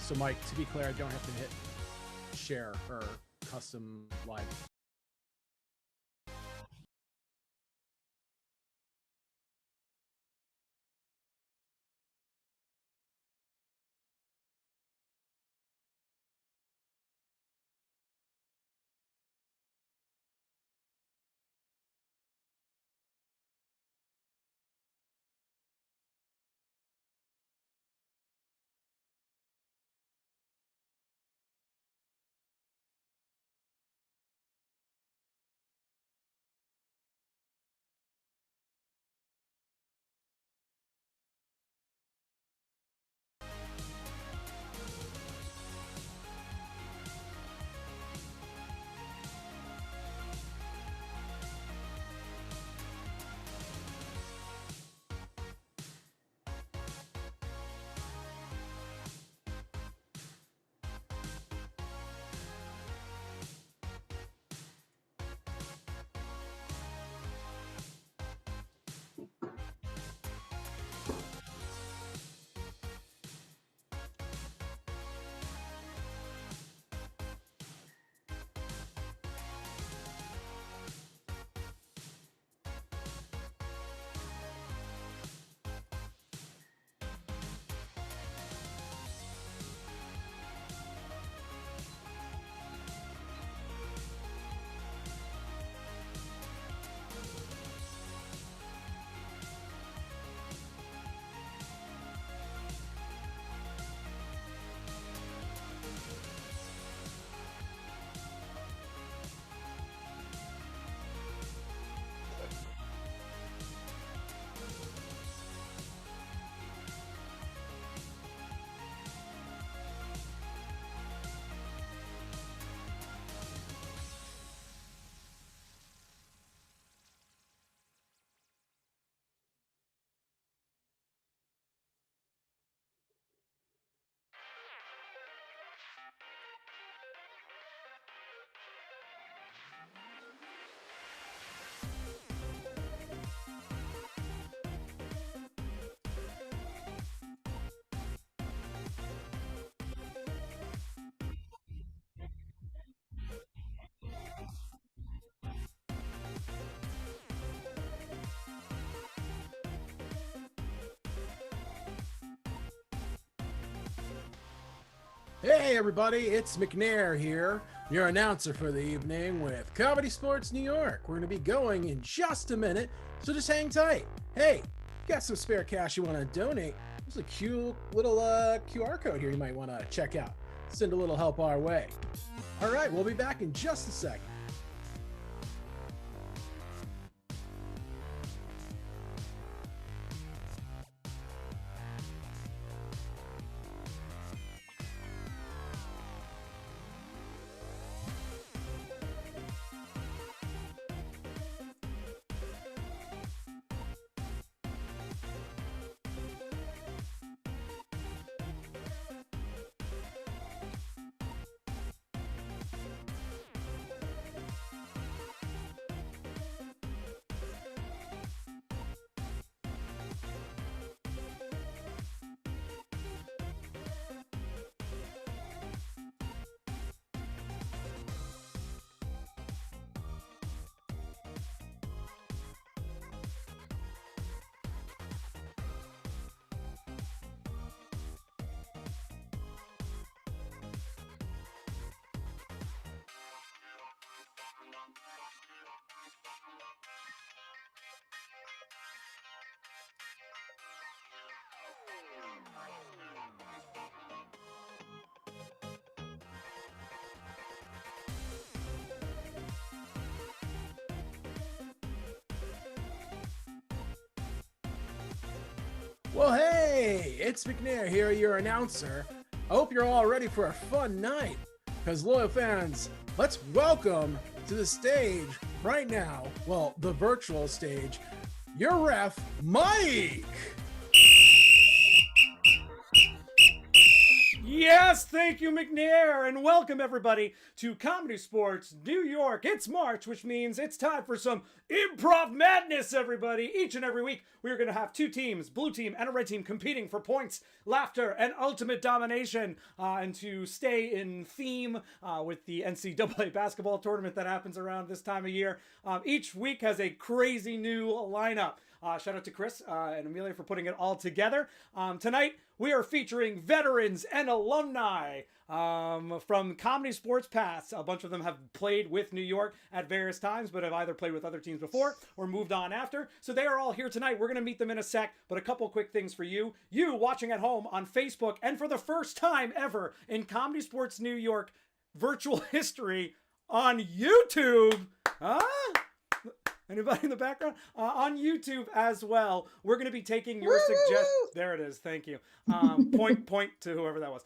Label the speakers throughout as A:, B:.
A: So Mike, to be clear, I don't have to hit share or custom live. Hey everybody, it's McNair here, your announcer for the evening with Comedy Sports New York. We're going to be going in just a minute, so just hang tight. Hey, got some spare cash you want to donate? There's a cute little QR code here you might want to check out. Send a little help our way. All right, we'll be back in just a second. Well, hey, it's McNair here, your announcer. I hope you're all ready for a fun night. Because loyal fans, let's welcome to the stage right now, well, the virtual stage, your ref, Mike.
B: Yes, thank you, McNair, and welcome everybody to Comedy Sports New York. It's March, which means it's time for some improv madness, everybody. Each and every week, we're going to have two teams, blue team and a red team, competing for points, laughter, and ultimate domination. And to stay in theme with the NCAA basketball tournament that happens around this time of year, each week has a crazy new lineup. Shout out to Chris and Amelia for putting it all together. Tonight, we are featuring veterans and alumni from Comedy Sports Past. A bunch of them have played with New York at various times, but have either played with other teams before or moved on after. So they are all here tonight. We're going to meet them in a sec, but a couple quick things for you. You watching at home on Facebook, and for the first time ever in Comedy Sports New York virtual history on YouTube. Anybody in the background? On YouTube as well. We're going to be taking your suggestions. There it is. Thank you. Point to whoever that was.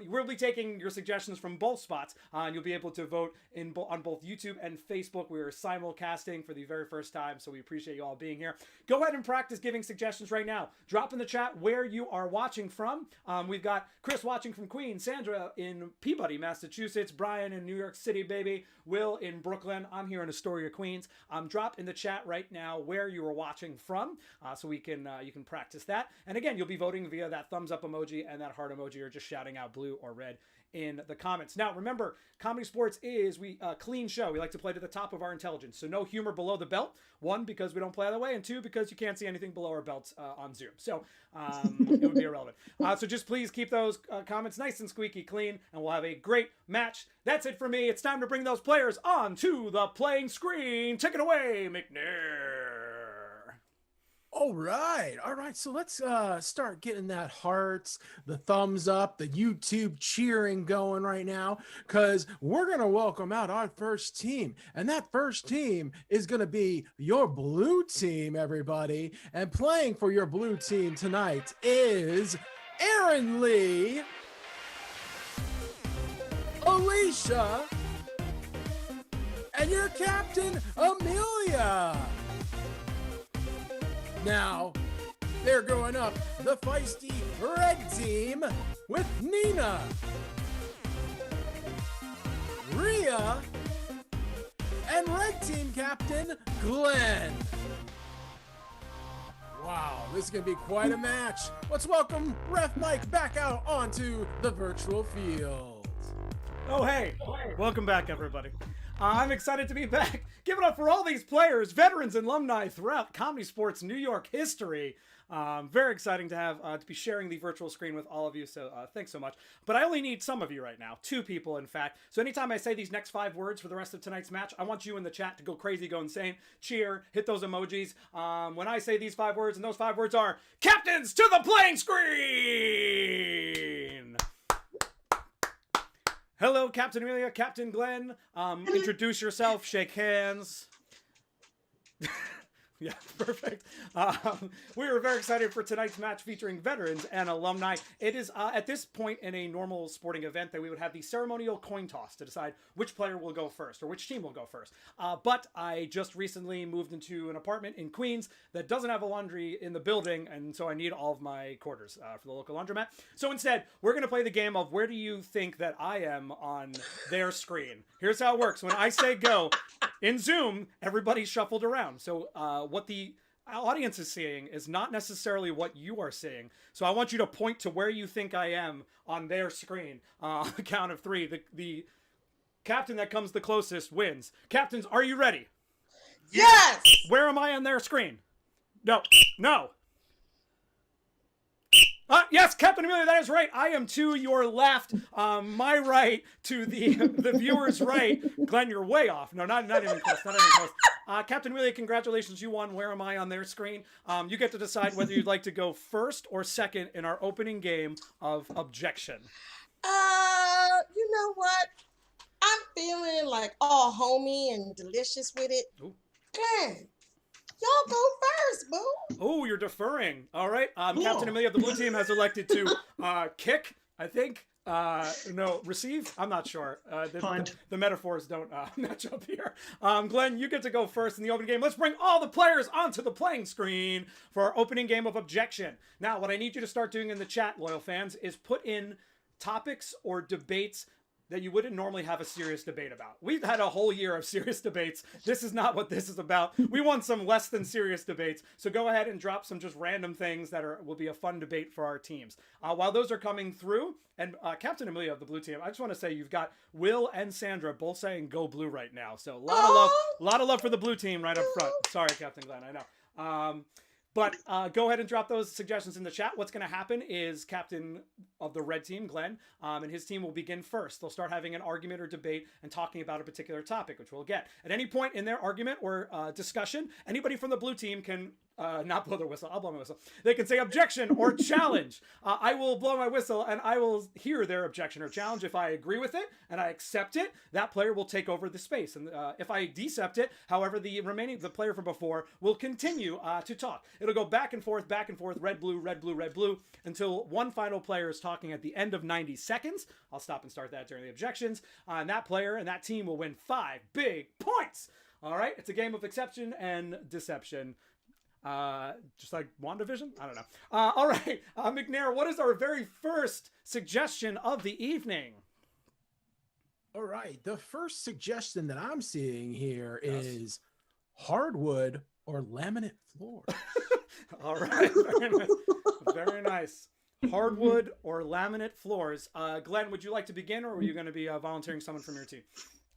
B: We'll be taking your suggestions from both spots. And you'll be able to vote on both YouTube and Facebook. We are simulcasting for the very first time, so we appreciate you all being here. Go ahead and practice giving suggestions right now. Drop in the chat where you are watching from. We've got Chris watching from Queens, Sandra in Peabody, Massachusetts, Brian in New York City, baby, Will in Brooklyn. I'm here in Astoria, Queens. Drop in the chat right now where you are watching from, so we can you can practice that. And again, you'll be voting via that thumbs up emoji and that heart emoji, or just shouting out blue or red in the comments. Now, remember, Comedy Sports is a clean show. We like to play to the top of our intelligence. So no humor below the belt. One, because we don't play that way, and two, because you can't see anything below our belts on Zoom. So it would be irrelevant. So just please keep those comments nice and squeaky clean, and we'll have a great match. That's it for me. It's time to bring those players onto the playing screen. Take it away, McNair.
A: All right. So let's start getting that hearts, the thumbs up, the YouTube cheering going right now, because we're going to welcome out our first team. And that first team is going to be your blue team, everybody. And playing for your blue team tonight is Aaron Lee, Alicia, and your captain, Amelia. Now, they're going up the feisty red team with Nina, Rhea, and red team captain Glenn. Wow, this is going to be quite a match. Let's welcome Ref Mike back out onto the virtual field.
B: Oh, hey. Welcome back, everybody. I'm excited to be back. Give it up for all these players, veterans and alumni throughout Comedy Sports New York history. Very exciting to have to be sharing the virtual screen with all of you, so thanks so much. But I only need some of you right now, 2 people in fact. So anytime I say these next 5 words for the rest of tonight's match, I want you in the chat to go crazy, go insane, cheer, hit those emojis. When I say these 5 words, and those 5 words are, captains to the playing screen! Hello, Captain Amelia, Captain Glenn. Introduce yourself, shake hands. Yeah, perfect. We are very excited for tonight's match featuring veterans and alumni. It is at this point in a normal sporting event that we would have the ceremonial coin toss to decide which player will go first or which team will go first. But I just recently moved into an apartment in Queens that doesn't have a laundry in the building, and so I need all of my quarters for the local laundromat. So instead, we're going to play the game of where do you think that I am on their screen. Here's how it works. When I say go, in Zoom, everybody's shuffled around. So what the audience is seeing is not necessarily what you are seeing. So I want you to point to where you think I am on their screen. On the count of 3. The captain that comes the closest wins. Captains, are you ready?
C: Yes!
B: Where am I on their screen? No. Yes, Captain Amelia, that is right. I am to your left, my right to the viewer's right. Glenn, you're way off. No, not even close. Not even close. Captain Amelia, congratulations. You won. Where am I on their screen? You get to decide whether you'd like to go first or second in our opening game of Objection.
C: You know what? I'm feeling like all homey and delicious with it.
B: Ooh.
C: Glenn, y'all go first, boo.
B: Oh, you're deferring. All right. Captain Amelia of the blue team has elected to kick, I think. No, receive? I'm not sure. The metaphors don't match up here. Glenn, you get to go first in the opening game. Let's bring all the players onto the playing screen for our opening game of Objection. Now, what I need you to start doing in the chat, loyal fans, is put in topics or debates that you wouldn't normally have a serious debate about. We've had a whole year of serious debates. This is not what this is about. We want some less than serious debates. So go ahead and drop some just random things that will be a fun debate for our teams. While those are coming through, and Captain Amelia of the blue team, I just want to say you've got Will and Sandra both saying go blue right now. So a lot of love for the blue team right up front. Sorry, Captain Glenn, I know. But go ahead and drop those suggestions in the chat. What's going to happen is Captain of the red team, Glenn, and his team will begin first. They'll start having an argument or debate and talking about a particular topic, which we'll get. At any point in their argument or discussion, anybody from the blue team can not blow their whistle. I'll blow my whistle. They can say objection or challenge. I will blow my whistle and I will hear their objection or challenge. If I agree with it and I accept it, that player will take over the space. And if I decept it, however, the player from before will continue to talk. It'll go back and forth, red, blue, red, blue, red, blue, until one final player is talking at the end of 90 seconds. I'll stop and start that during the objections. And that player and that team will win 5 big points. All right. It's a game of exception and deception. Just like WandaVision? I don't know. All right. McNair, what is our very first suggestion of the evening?
A: All right. The first suggestion that I'm seeing here is hardwood or laminate floor.
B: All right. Very nice. Very nice. Hardwood or laminate floors. Glenn, would you like to begin, or were you going to be volunteering someone from your team?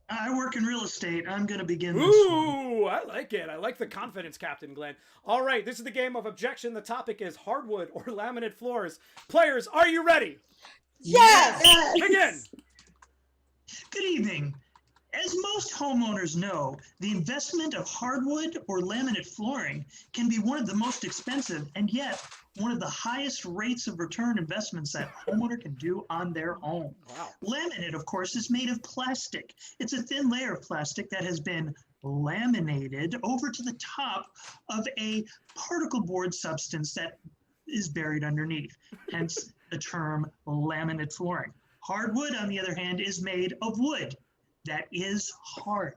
D: I work in real estate. I'm going to begin this
B: Ooh, one. I like it. I like the confidence, Captain Glenn. All right, this is the game of objection. The topic is hardwood or laminate floors. Players, are you ready?
C: Yes!
B: Begin!
D: Good evening. As most homeowners know, the investment of hardwood or laminate flooring can be one of the most expensive and yet one of the highest rates of return investments that a homeowner can do on their home.
B: Wow.
D: Laminate, of course, is made of plastic. It's a thin layer of plastic that has been laminated over to the top of a particle board substance that is buried underneath, hence the term laminate flooring. Hardwood, on the other hand, is made of wood that is hard.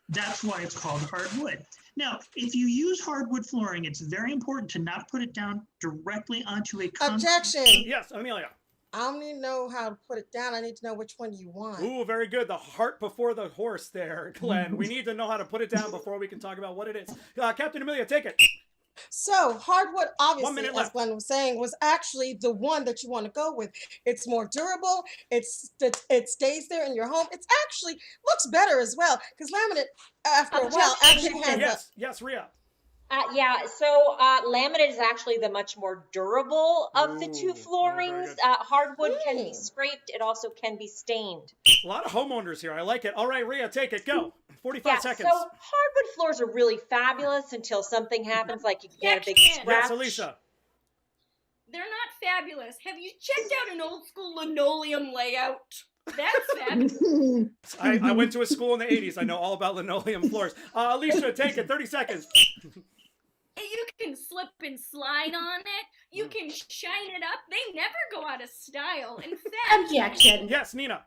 D: That's why it's called hardwood. Now, if you use hardwood flooring, it's very important to not put it down directly onto a
C: Objection.
B: Yes, Amelia.
C: I don't need to know how to put it down. I need to know which one you want.
B: Ooh, very good. The heart before the horse there, Glenn. We need to know how to put it down before we can talk about what it is. Captain Amelia, take it.
C: So hardwood,
B: 1
C: obviously,
B: minute
C: as
B: left.
C: Glenn was saying, was actually the one that you want to go with. It's more durable. It stays there in your home. It's actually looks better as well because laminate, after a while, actually has
B: Yes, Rhea.
E: Yeah, so laminate is actually the much more durable of the two
B: Ooh,
E: floorings.
B: very
E: Hardwood can be scraped. It also can be stained.
B: A lot of homeowners here. I like it. All right, Rhea, take it. Go. 45 seconds.
E: So hardwood floors are really fabulous until something happens, like you get a big
F: Objection.
E: scratch.
B: Yes, Elisa.
F: They're not fabulous. Have you checked out an old school linoleum layout? That's fabulous.
B: I went to a school in the 80s. I know all about linoleum floors. Alicia, take it. 30 seconds.
F: You can slip and slide on it. You can shine it up. They never go out of style. In fact,
G: Objection.
B: Yes, Nina.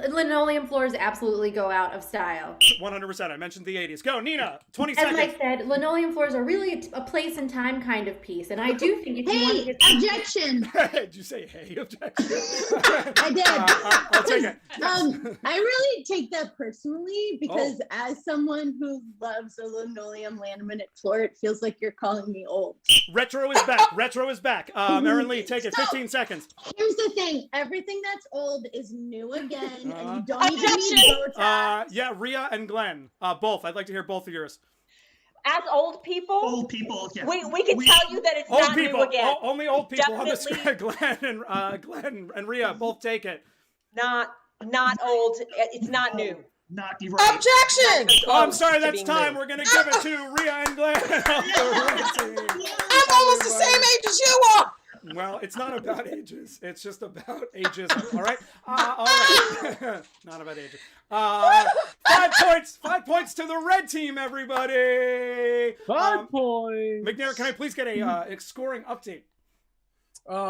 G: Linoleum floors absolutely go out of style.
B: 100%. I mentioned the 80s. Go, Nina. 20
G: As
B: seconds.
G: Mike said, linoleum floors are really a place and time kind of piece, and I do think if you want to
H: Hey,
G: get
H: objection!
B: Did you say hey? Objection.
H: I did.
B: I'll take it.
H: I really take that personally because as someone who loves a linoleum laminate floor, it feels like you're calling me old.
B: Retro is back. Retro is back. Erin Lee, take it. 15 seconds.
H: Here's the thing. Everything that's old is new again, and you don't even
E: Objection!
H: need Botox.
B: Yeah, Rhea and Glenn. Both. I'd like to hear both of yours.
E: As old people,
D: yeah.
E: we can tell you that it's
B: Old
E: not
B: people.
E: new again.
B: Only old people on this.
E: Definitely.
B: Glenn and Rhea both take it.
E: Not old. It's not new.
D: Not right.
C: Objection!
B: Oh, I'm sorry, that's time. We're going to give it to Rhea and Glenn.
C: I'm almost the same age as you are.
B: Well, it's not about ages. It's just about ageism. All right? All right. Not about ages. 5 points. 5 points to the red team, everybody.
A: 5 points.
B: McNair, can I please get a scoring update?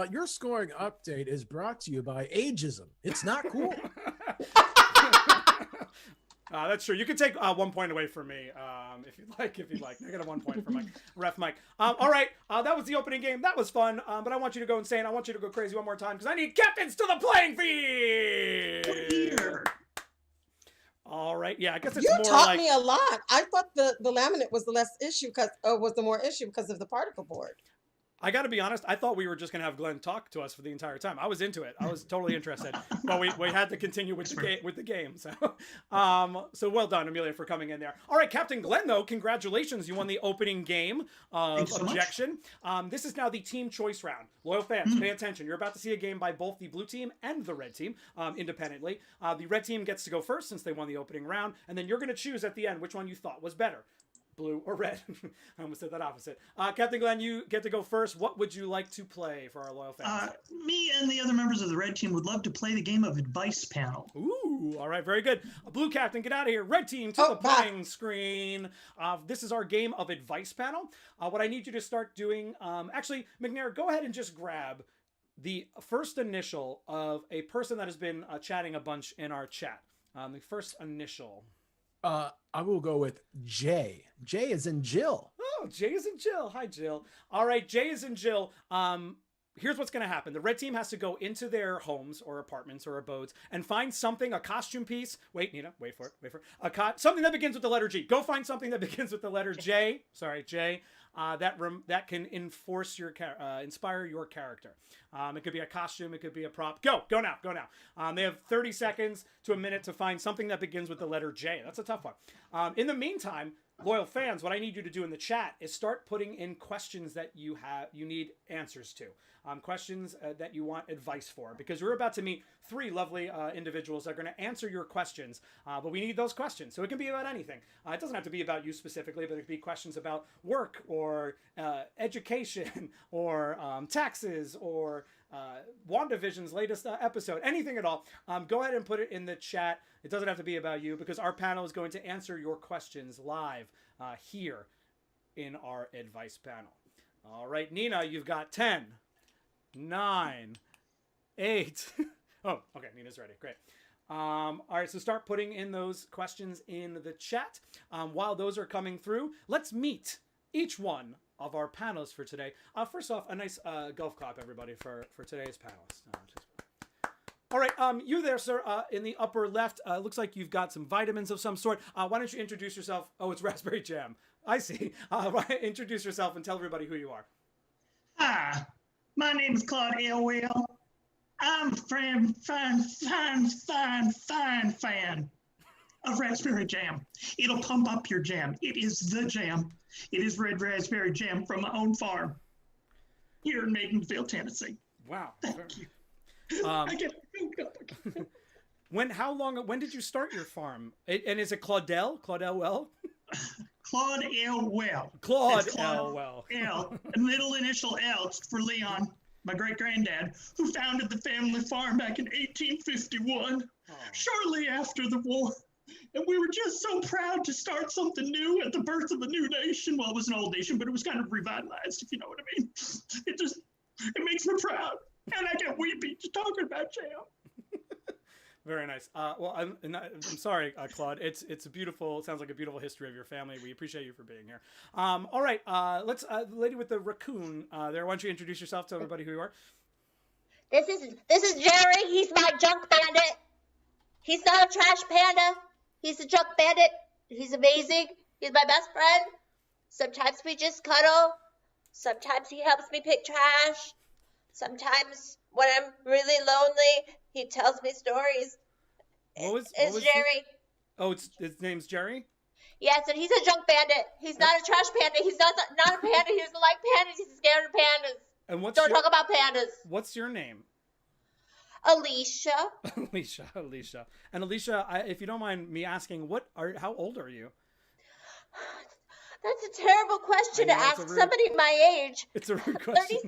A: Your scoring update is brought to you by ageism. It's not cool.
B: That's true. You can take 1 point away from me if you'd like. I got a 1 point for Mike. Ref Mike. All right. That was the opening game. That was fun. But I want you to go insane. I want you to go crazy one more time because I need captains to the playing field. All right. Yeah, I guess it's
C: you
B: more
C: taught
B: like...
C: me a lot. I thought the laminate was the less issue was the more issue because of the particle board.
B: I got to be honest. I thought we were just going to have Glenn talk to us for the entire time. I was into it. I was totally interested. But we had to continue with the game. So, so well done, Amelia, for coming in there. All right, Captain Glenn, though, congratulations. You won the opening game of Objection. This is now the team choice round. Loyal fans, pay attention. You're about to see a game by both the blue team and the red team independently. The red team gets to go first since they won the opening round. And then you're going to choose at the end which one you thought was better. Blue or red. I almost said that opposite. Captain Glenn, you get to go first. What would you like to play for our loyal fans?
D: Me and the other members of the red team would love to play the game of Advice Panel.
B: Ooh, all right, very good. Blue Captain, get out of here. Red team to the playing screen. This is our game of Advice Panel. What I need you to start doing, actually, McNair, go ahead and just grab the first initial of a person that has been chatting a bunch in our chat. The first initial.
A: I will go with J. J is in Jill.
B: Oh, Jay is in Jill. Hi, Jill. All right, Jay is in Jill. Here's what's going to happen. The red team has to go into their homes or apartments or abodes and find something, a costume piece. Wait, Nina, wait for it. Something that begins with the letter G. Go find something that begins with the letter J. Sorry, J. That can inspire your character. It could be a costume. It could be a prop. Go now. They have 30 seconds to a minute to find something that begins with the letter J. That's a tough one. In the meantime, loyal fans, what I need you to do in the chat is start putting in questions that you need answers to. Questions that you want advice for, because we're about to meet 3 lovely individuals that are going to answer your questions, but we need those questions. So it can be about anything. It doesn't have to be about you specifically, but it could be questions about work or education or taxes or WandaVision's latest episode, anything at all. Go ahead and put it in the chat. It doesn't have to be about you because our panel is going to answer your questions live here in our advice panel. All right, Nina, you've got 10, 9, 8. Oh, okay, Nina's ready. Great. All right, so start putting in those questions in the chat. While those are coming through, let's meet each one of our panelists for today. First off, a nice golf clap, everybody, for today's panelists. All right, you there, sir, in the upper left, looks like you've got some vitamins of some sort. Why don't you introduce yourself? Oh, it's raspberry jam. I see. Introduce yourself and tell everybody who you are.
D: Hi, my name is Claude Elwell. I'm a fan of raspberry jam. It'll pump up your jam. It is the jam. It is red raspberry jam from my own farm here in Maidenville, Tennessee.
B: Wow.
D: Thank you.
B: I get when did you start your farm? And is it Claudel? Claudel Well?
D: Claude L. Well.
B: Claude L. Well.
D: L. Middle initial L for Leon, my great-granddad, who founded the family farm back in 1851, shortly after the war. And we were just so proud to start something new at the birth of a new nation. Well, it was an old nation, but it was kind of revitalized, if you know what I mean. It makes me proud. And I get weepy just talking about jam.
B: Very nice. Well, I'm sorry, Claude. It's a beautiful. It sounds like a beautiful history of your family. We appreciate you for being here. All right. Let's the lady with the raccoon there. Why don't you introduce yourself? Tell everybody who you are.
E: This is Jerry. He's my junk bandit. He's not a trash panda. He's a junk bandit. He's amazing. He's my best friend. Sometimes we just cuddle. Sometimes he helps me pick trash. Sometimes when I'm really lonely, he tells me stories.
B: What was
E: Jerry.
B: His name's Jerry?
E: Yes, and he's a junk bandit. He's not a trash panda. He's not a panda. He doesn't like pandas. He's scared of pandas.
B: And
E: Don't talk about pandas.
B: What's your name?
E: Alicia.
B: Alicia. And Alicia, if you don't mind me asking, how old are you?
E: That's a terrible question to ask somebody my age.
B: It's a rude question.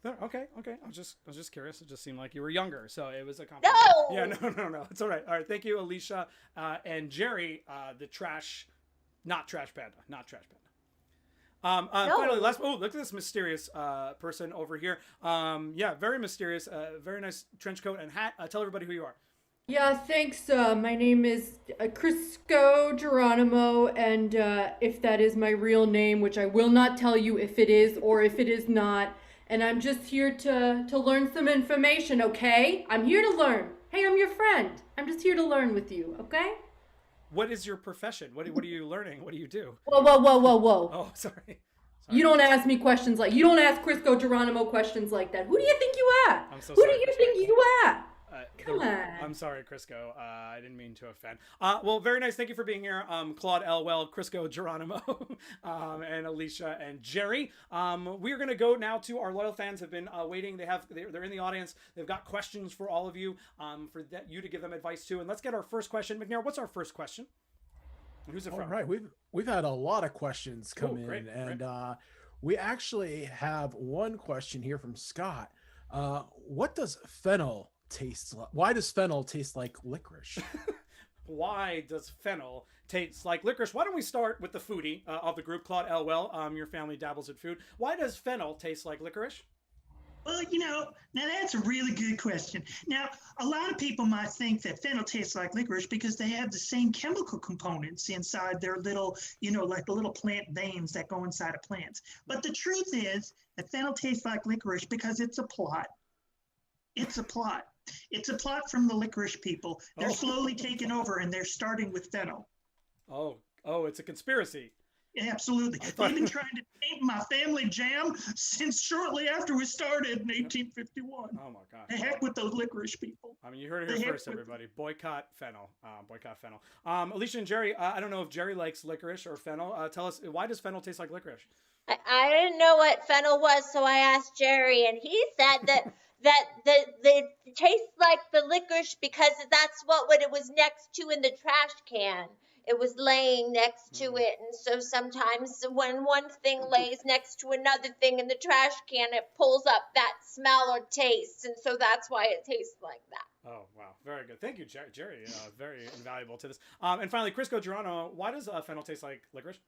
E: 37.
B: Okay. I was just curious. It just seemed like you were younger, so it was a compliment.
E: No.
B: Yeah, no. It's all right. All right. Thank you, Alicia. And Jerry, the not trash panda. No. Finally, look at this mysterious person over here. Yeah, very mysterious. Very nice trench coat and hat. Tell everybody who you are.
G: Yeah, thanks. My name is Crisco Geronimo, and if that is my real name, which I will not tell you if it is or if it is not, and I'm just here to learn some information, okay? I'm here to learn. Hey, I'm your friend. I'm just here to learn with you, okay?
B: What is your profession? What are you learning? What do you do?
G: Whoa, whoa, whoa, whoa, whoa.
B: Oh, sorry.
G: You don't ask me questions like, you don't ask Crisco Geronimo questions like that. Who do you think you are?
B: I'm so
G: Who
B: sorry,
G: do you
B: Crisco.
G: think you are? Come on.
B: I'm sorry, Crisco. I didn't mean to offend. Well, very nice. Thank you for being here, Claude Elwell, Crisco Geronimo, and Alicia and Jerry. We're gonna go now to our loyal fans have been waiting. They're in the audience. They've got questions for all of you, you to give them advice to. And let's get our first question. McNair, what's our first question? Who's it from?
A: All right, we've had a lot of questions come in,
B: great.
A: we actually have one question here from Scott. What does fennel taste like? Why does fennel taste like licorice?
B: Why does fennel taste like licorice? Why don't we start with the foodie of the group, Claude Elwell? Your family dabbles in food. Why does fennel taste like licorice?
D: Well, now that's a really good question. Now, a lot of people might think that fennel tastes like licorice because they have the same chemical components inside their little, like the little plant veins that go inside of plants. But the truth is that fennel tastes like licorice because it's a plot. It's a plot. It's a plot from the licorice people. They're slowly taking over, and they're starting with fennel.
B: Oh, it's a conspiracy.
D: Absolutely. They've been trying to taint my family jam since shortly after we started in 1851.
B: Oh my gosh.
D: The heck with those licorice people.
B: I mean, you heard it here first, everybody. Boycott fennel. Boycott fennel. Alicia and Jerry, I don't know if Jerry likes licorice or fennel. Tell us, why does fennel taste like licorice?
E: I didn't know what fennel was, so I asked Jerry, and he said that it tastes like the licorice because that's what it was next to in the trash can. It was laying next to it, and so sometimes when one thing lays next to another thing in the trash can, it pulls up that smell or taste, and so that's why it tastes like that.
B: Oh, wow. Very good. Thank you, Jerry. Very invaluable to this. And finally, Crisco Geronimo, why does fennel taste like licorice?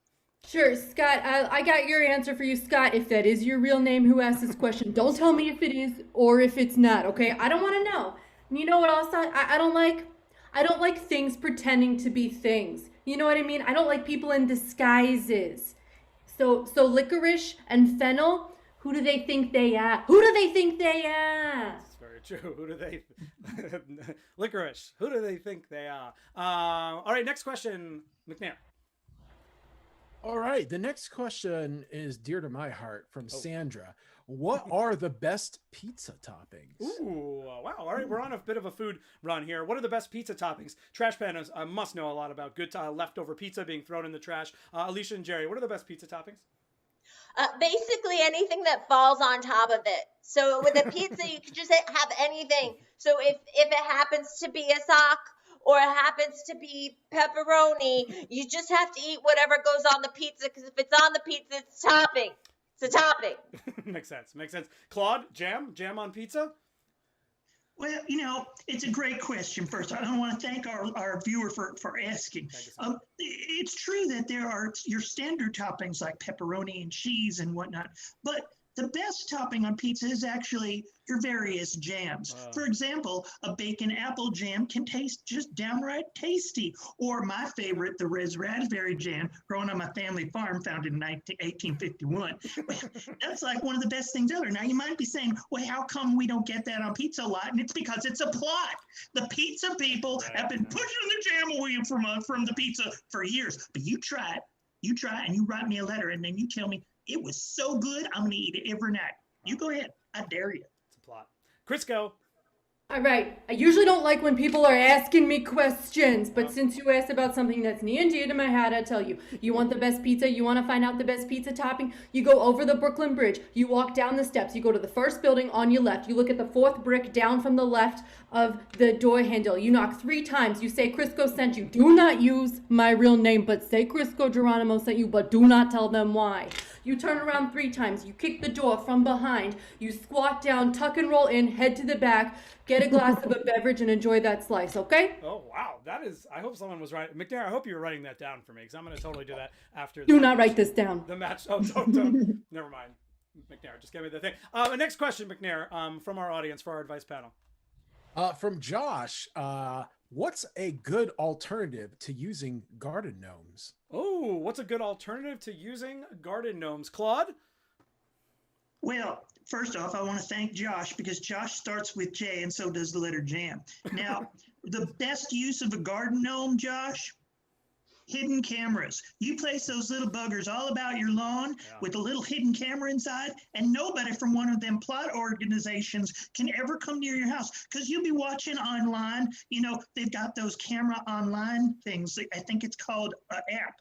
G: Sure, Scott, I got your answer for you, Scott. If that is your real name who asked this question, don't tell me if it is or if it's not, okay? I don't want to know. And you know what else I don't like? I don't like things pretending to be things. You know what I mean? I don't like people in disguises. So licorice and fennel, who do they think they are? Who do they think they are?
B: That's very true. Who do they... Licorice. Who do they think they are? All right, next question, McNair.
A: All right, the next question is dear to my heart from Sandra. What are the best pizza toppings?
B: Ooh, wow. All right, we're on a bit of a food run here. What are the best pizza toppings? Trash pandas must know a lot about good leftover pizza being thrown in the trash. Alicia and Jerry, what are the best pizza toppings?
E: Basically anything that falls on top of it. So with a pizza, you can just have anything. So if it happens to be a sock, or it happens to be pepperoni, you just have to eat whatever goes on the pizza, because if it's on the pizza, it's topping. It's a topping.
B: Makes sense. Claude, jam on pizza?
D: Well, it's a great question. First, I want to thank our viewer for asking. It's true that there are your standard toppings like pepperoni and cheese and whatnot, but the best topping on pizza is actually your various jams. For example, a bacon apple jam can taste just downright tasty. Or my favorite, the Riz Raspberry jam, grown on my family farm, found in 1851. That's like one of the best things ever. Now, you might be saying, well, how come we don't get that on pizza a lot? And it's because it's a plot. The pizza people have been pushing the jam away from the pizza for years. But you try it, and you write me a letter, and then you tell me, it was so good, I'm going to eat it every night. You go ahead. I dare you.
B: It's a plot. Crisco.
G: All right. I usually don't like when people are asking me questions, but since you asked about something that's near and dear to my heart, I tell you. You want the best pizza? You want to find out the best pizza topping? You go over the Brooklyn Bridge. You walk down the steps. You go to the first building on your left. You look at the fourth brick down from the left of the door handle. You knock 3 times. You say Crisco sent you. Do not use my real name, but say Crisco Geronimo sent you, but do not tell them why. You turn around 3 times. You kick the door from behind. You squat down, tuck and roll in, head to the back, get a glass of a beverage, and enjoy that slice, okay?
B: Oh, wow. That is, I hope someone was writing. McNair, I hope you were writing that down for me, because I'm going to totally do that after.
G: Do not write this down.
B: The match. Oh, don't. Never mind. McNair, just give me the thing. The next question, McNair, from our audience for our advice panel.
A: From Josh, what's a good alternative to using garden gnomes?
B: Oh, what's a good alternative to using garden gnomes? Claude?
D: Well, first off, I want to thank Josh because Josh starts with J and so does the letter Jam. Now, the best use of a garden gnome, Josh, hidden cameras. You place those little buggers all about your lawn with a little hidden camera inside, and nobody from one of them plot organizations can ever come near your house because you'll be watching online. You know, they've got those camera online things. I think it's called an app.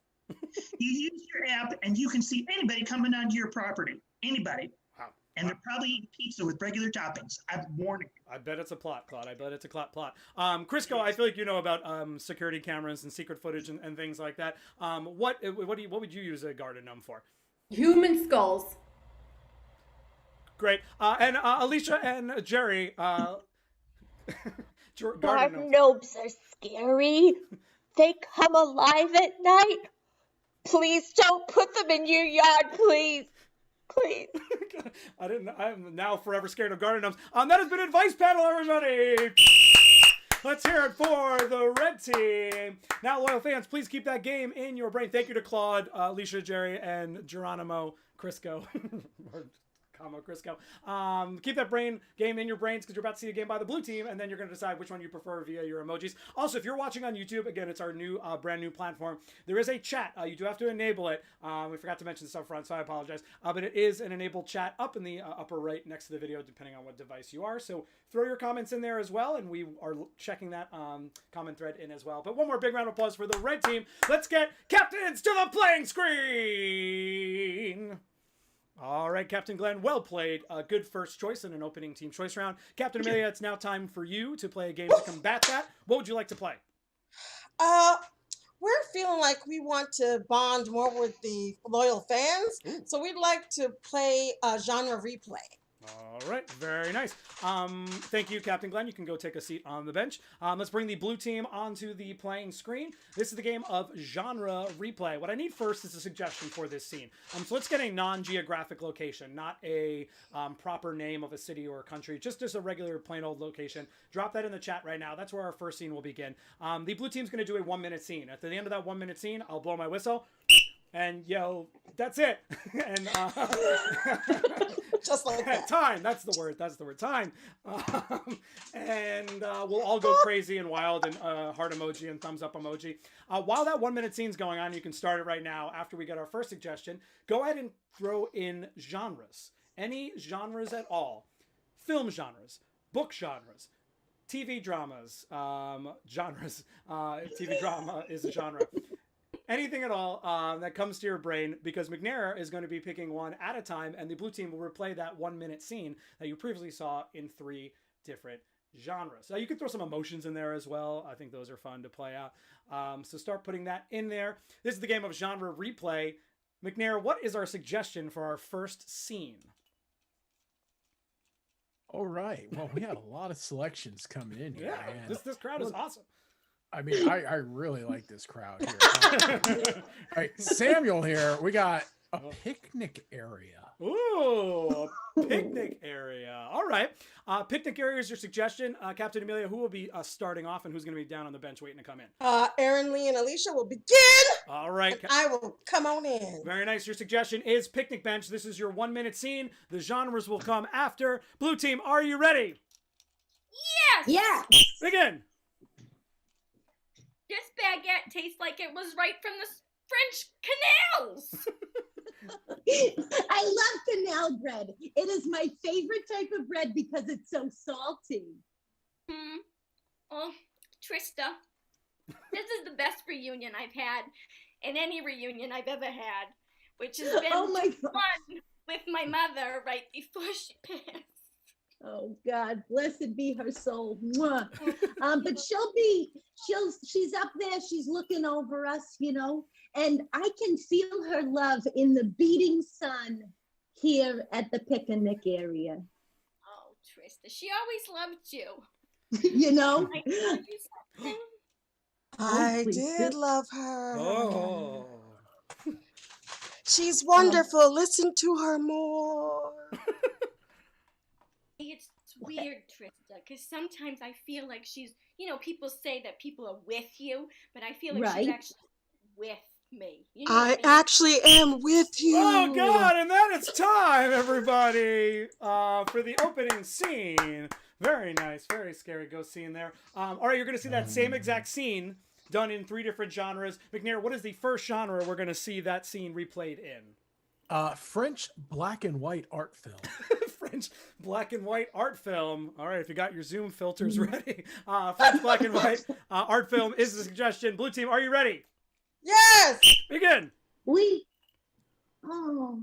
D: You use your app and you can see anybody coming onto your property. Anybody. And they're probably eating pizza with regular toppings. I'm warning you.
B: I bet it's a plot, Claude. I bet it's a plot. Crisco, I feel like you know about security cameras and secret footage and things like that. What would you use a garden gnome for?
G: Human skulls.
B: Great. And Alicia and Jerry,
E: Garden gnomes are scary. They come alive at night. Please don't put them in your yard, please. Please.
B: I'm now forever scared of garden gnomes. That has been Advice Panel, everybody. Let's hear it for the red team. Now, loyal fans, please keep that game in your brain. Thank you to Claude, Alicia, Jerry, and Geronimo Crisco. Crisco. Keep that game in your brains because you're about to see a game by the blue team, and then you're going to decide which one you prefer via your emojis. Also, if you're watching on YouTube, again, it's our new, brand new platform. There is a chat. You do have to enable it. We forgot to mention this up front, so I apologize. But it is an enabled chat up in the upper right next to the video, depending on what device you are. So throw your comments in there as well, and we are checking that comment thread in as well. But one more big round of applause for the red team. Let's get captains to the playing screen. All right, Captain Glenn, well played. Good first choice in an opening team choice round. Captain Amelia, it's now time for you to play a game to combat that. What would you like to play?
C: We're feeling like we want to bond more with the loyal fans, so we'd like to play a genre replay.
B: All right, very nice. Thank you, Captain Glenn. You can go take a seat on the bench. Let's bring the blue team onto the playing screen. This is the game of genre replay. What I need first is a suggestion for this scene. So let's get a non-geographic location, not a proper name of a city or a country, just a regular plain old location. Drop that in the chat right now. That's where our first scene will begin. The blue team's going to do a 1-minute scene. At the end of that 1-minute scene, I'll blow my whistle. And that's it. And
C: just like that.
B: Time. That's the word. Time. And we'll all go crazy and wild and heart emoji and thumbs up emoji. While that 1-minute scene's going on, you can start it right now. After we get our first suggestion, go ahead and throw in genres. Any genres at all. Film genres, book genres, TV dramas, genres. TV drama is a genre. Anything at all that comes to your brain, because McNair is going to be picking one at a time, and the blue team will replay that 1-minute scene that you previously saw in 3 different genres. Now, you can throw some emotions in there as well. I think those are fun to play out. So start putting that in there. This is the game of genre replay. McNair, what is our suggestion for our first scene?
A: All right. Well, we had a lot of selections coming in here.
B: Yeah, this crowd is awesome.
A: I mean, I really like this crowd here. All right, Samuel here. We got a picnic area.
B: Ooh, a picnic area. All right. Picnic area is your suggestion. Captain Amelia, who will be starting off and who's going to be down on the bench waiting to come in?
C: Aaron, Lee, and Alicia will begin.
B: All right.
C: I will come on in.
B: Very nice. Your suggestion is picnic bench. This is your 1-minute scene. The genres will come after. Blue team, are you ready?
F: Yes!
H: Yeah.
B: Begin.
F: This baguette tastes like it was right from the French canals.
H: I love canal bread. It is my favorite type of bread because it's so salty.
F: Oh, Trista, this is the best reunion I've had in any reunion I've ever had, which has been fun with my mother right before she passed.
H: Oh God, blessed be her soul. Mwah. But she's up there, she's looking over us, and I can feel her love in the beating sun here at the picnic area.
F: Oh, Trista, she always loved you.
C: I did love her.
B: Oh.
C: She's wonderful. Listen to her more.
F: It's weird, Trista, because sometimes I feel like she's, people say that people are with you, but I feel like she's actually with me. You know
C: I
F: what I mean?
C: actually am with you.
B: Oh, God, and then it's time, everybody, for the opening scene. Very nice, very scary ghost scene there. All right, you're going to see that same exact scene done in 3 different genres. McNair, what is the first genre we're going to see that scene replayed in?
A: French black and white art film.
B: French black and white art film. All right, if you got your Zoom filters ready. French black and white art film is the suggestion. Blue team, are you ready?
C: Yes.
B: Begin.
H: We. Oh.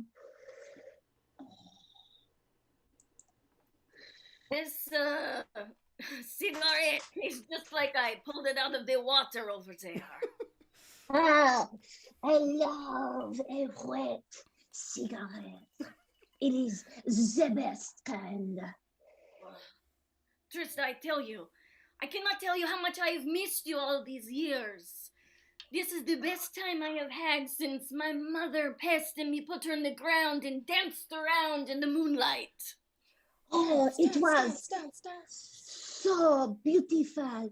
F: This cigarette is just like I pulled it out of the water over there.
H: Ah, I love a wet cigarette. It is the best kind.
F: Trista, I tell you, I cannot tell you how much I have missed you all these years. This is the best time I have had since my mother passed and me put her in the ground and danced around in the moonlight.
H: Oh, it was so beautiful,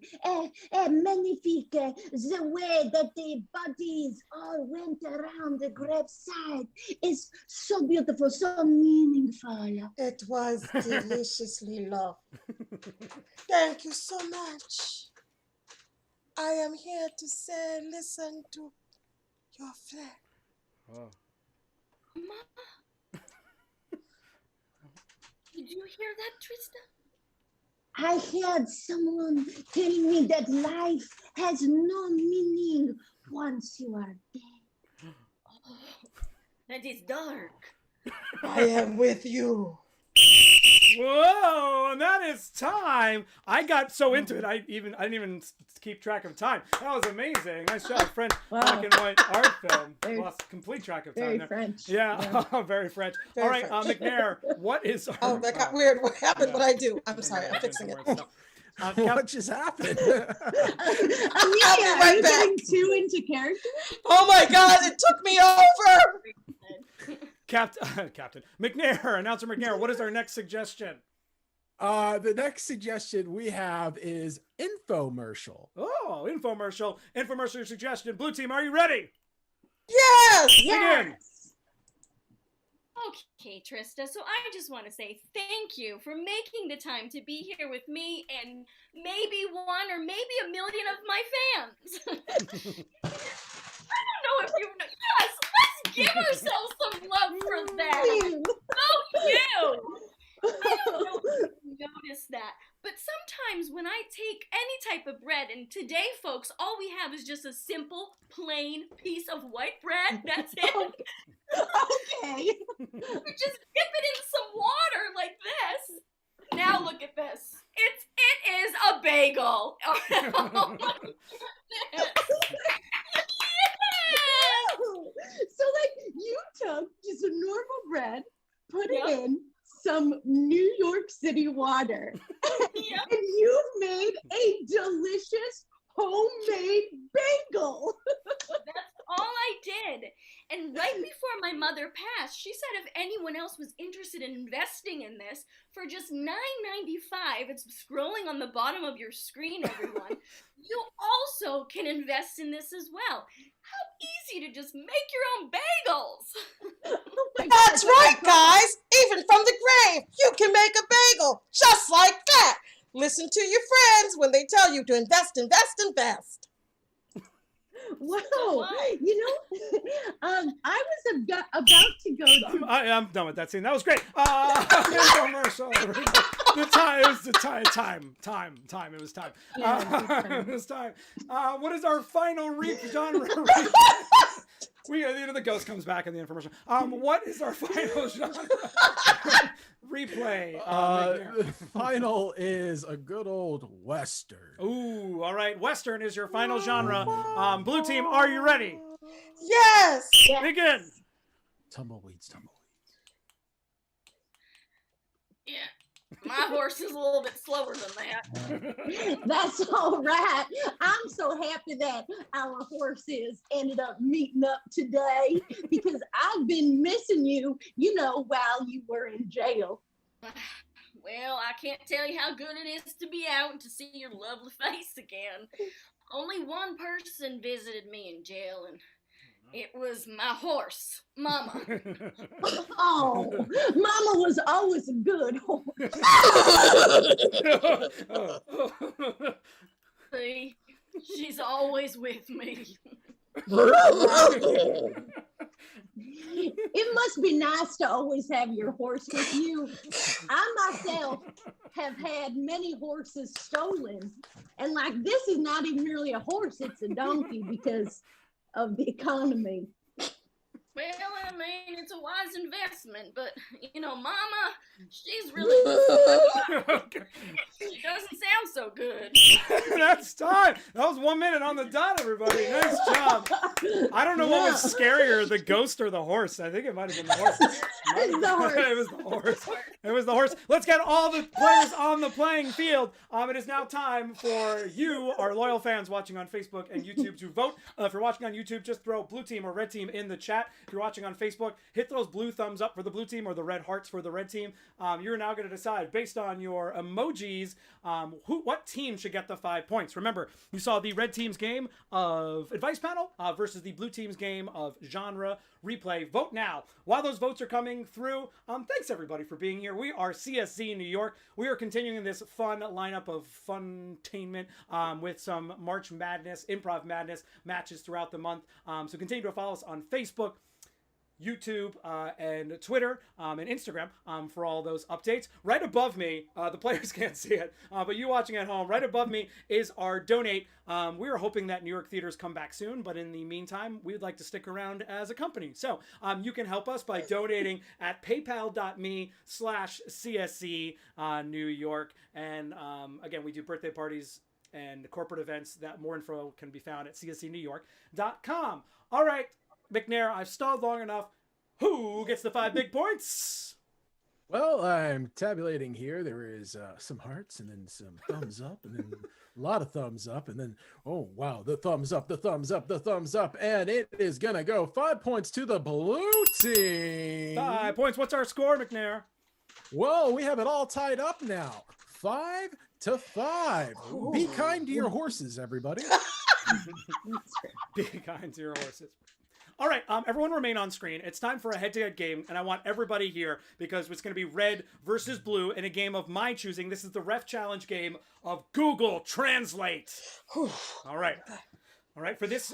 H: magnifique, the way that the bodies all went around the graveside is so beautiful, so meaningful.
C: It was deliciously lovely. Thank you so much. I am here to say, listen to your flesh.
B: Oh.
F: Mama, did you hear that, Trista?
H: I heard someone telling me that life has no meaning once you are dead.
F: Oh, that is dark.
C: I am with you.
B: Whoa, and that is time. I got so into it, I didn't even keep track of time. That was amazing. Nice job, French black and white art film. Lost complete track of time
H: Very
B: there.
H: French.
B: Yeah, very French.
C: Very
B: all right,
C: French.
B: McNair, what is our...
C: Oh, that got weird. What happened? What I do? I'm sorry. I'm fixing it.
A: What just happened?
C: I'll be
H: Amelia,
C: right
H: are you
C: back.
H: getting too into character?
C: Oh my God! It took me over.
B: Captain McNair, Announcer McNair, what is our next suggestion?
A: The next suggestion we have is infomercial.
B: Oh, infomercial. Infomercial suggestion. Blue team, are you ready?
C: Yes.
B: Begin.
F: Okay, Trista, so I just want to say thank you for making the time to be here with me and maybe 1 or maybe 1 million of my fans. I don't know if you know. Yes, let's give ourselves some love for that. Oh, you! I don't know if you noticed that, but sometimes when I take any type of bread, and today, folks, all we have is just a simple, plain piece of white bread. That's it.
H: Okay.
F: We just dip it in some water like this. Now look at this. It is a bagel.
H: So like you took just a normal bread, put it in some New York City water, and you've made a delicious homemade bagel.
F: That's all I did. And right before my mother passed, she said if anyone else was interested in investing in this, for just $9.95, it's scrolling on the bottom of your screen, everyone, you also can invest in this as well. How easy to just make your own bagels.
C: That's right, guys. Even from the grave, you can make a bagel just like that. Listen to your friends when they tell you to invest, invest, invest.
H: Wow, you know, I was about to go to...
B: I'm done with that scene. That was great. Infomercial. The time. It was the time. It was time. It was time. What is our final genre? The ghost comes back in the infomercial. What is our final genre? Replay.
A: The final is a good old Western.
B: Ooh, all right. Western is your final genre. Blue team, are you ready?
C: Yes.
B: Begin.
A: Tumbleweeds.
F: Yeah. My horse is a little bit slower than that.
H: That's all right. I'm so happy that our horses ended up meeting up today because I've been missing you, while you were in jail.
F: Well, I can't tell you how good it is to be out and to see your lovely face again. Only one person visited me in jail, and it was my horse, Mama.
H: Oh, Mama was always a good horse.
F: See, she's always with me.
H: It must be nice to always have your horse with you. I myself have had many horses stolen, and like this is not even really a horse, it's a donkey because of the economy.
F: Well, I mean, it's a wise investment, but, you know, Mama, she's really good. She doesn't sound so good.
B: That's time. That was 1 minute on the dot, everybody. Nice job. I don't know what was scarier, the ghost or the horse. I think it might have been the horse.
H: It's the horse.
B: It was the horse. It was the horse. Let's get all the players on the playing field. It is now time for you, our loyal fans watching on Facebook and YouTube, to vote. If you're watching on YouTube, just throw blue team or red team in the chat. If you're watching on Facebook, hit those blue thumbs up for the blue team or the red hearts for the red team. You're now going to decide based on your emojis what team should get the 5 points. Remember, you saw the red team's game of advice panel versus the blue team's game of genre replay. Vote now. While those votes are coming through, thanks everybody for being here. We are CSZ New York. We are continuing this fun lineup of funtainment with some March Madness, Improv Madness matches throughout the month. So continue to follow us on Facebook, YouTube, and Twitter, and Instagram for all those updates. Right above me, the players can't see it, but you watching at home, right above me is our donate. We are hoping that New York theaters come back soon, but in the meantime, we'd like to stick around as a company. So you can help us by donating at paypal.me/CSC New York. And again, we do birthday parties and corporate events. That more info can be found at cscnewyork.com. All right, McNair, I've stalled long enough. Who gets the 5 big points?
A: Well, I'm tabulating here. There is some hearts and then some thumbs up and then a lot of thumbs up and then, oh, wow, the thumbs up, the thumbs up, the thumbs up. And it is going to go 5 points to the blue team.
B: 5 points. What's our score, McNair?
A: Well, we have it all tied up now. 5-5. Ooh. Be kind to your horses, everybody.
B: Be kind to your horses. All right, everyone remain on screen. It's time for a head-to-head game, and I want everybody here because it's going to be red versus blue in a game of my choosing. This is the Ref Challenge game of Google Translate. All right. All right, for this